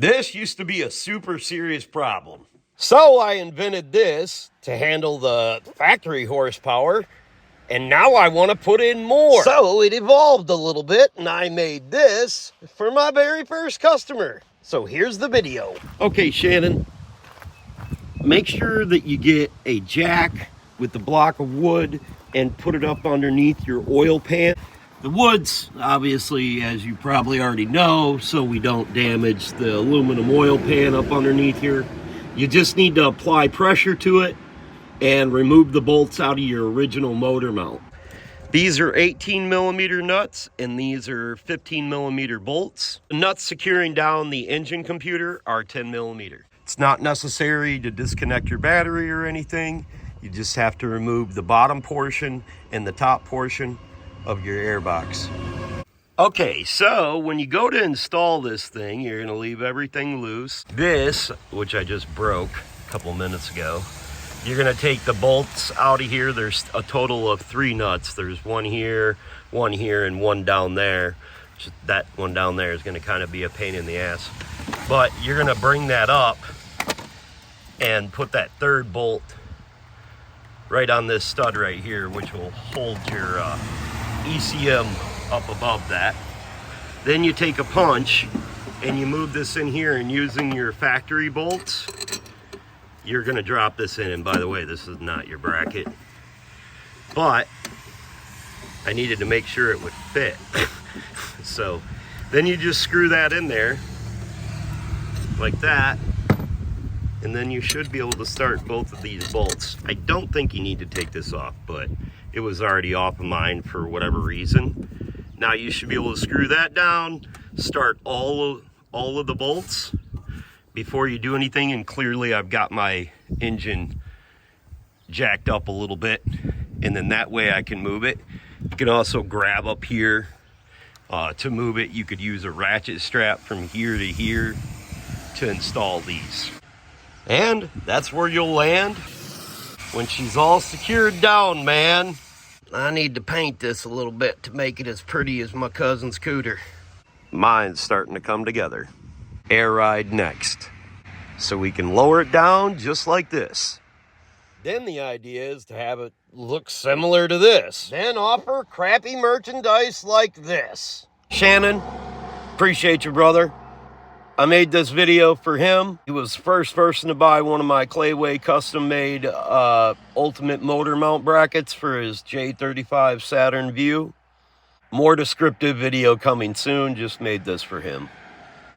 This used to be a super serious problem. So I invented this to handle the factory horsepower, and now I want to put in more. So it evolved a little bit, and I made this for my very first customer. So here's the video. Okay, Shannon, make sure that you get a jack with the block of wood and put it up underneath your oil pan. The wood's obviously, as you probably already know, so we don't damage the aluminum oil pan up underneath here. You just need to apply pressure to it and remove the bolts out of your original motor mount. These are 18mm nuts and these are 15mm bolts. The nuts securing down the engine computer are 10mm. It's not necessary to disconnect your battery or anything. You just have to remove the bottom portion and the top portion of your airbox. Okay, so when you go to install this thing, you're gonna leave everything loose. This, which I just broke a couple minutes ago, you're gonna take the bolts out of here. There's a total of 3 nuts. There's one here, and one down there. That one down there is gonna kind of be a pain in the ass. But you're gonna bring that up and put that 3rd bolt right on this stud right here, which will hold your ECM up above that. Then you take a punch and you move this in here, and using your factory bolts, you're gonna drop this in. And by the way, this is not your bracket, but I needed to make sure it would fit. So then you just screw that in there like that, and then you should be able to start both of these bolts. I don't think you need to take this off, but it was already off of mine for whatever reason. Now you should be able to screw that down, start all of the bolts before you do anything. And clearly I've got my engine jacked up a little bit, and then that way I can move it. You can also grab up here to move it. You could use a ratchet strap from here to here to install these. And that's where you'll land when she's all secured down, man. I need to paint this a little bit to make it as pretty as my cousin's cooter. Mine's starting to come together. Air ride next, so we can lower it down just like this. Then the idea is to have it look similar to this. Then offer crappy merchandise like this. Shannon, appreciate you, brother. I made this video for him. He was the first person to buy one of my Clayway custom-made ultimate motor mount brackets for his J35 Saturn Vue. More descriptive video coming soon. Just made this for him.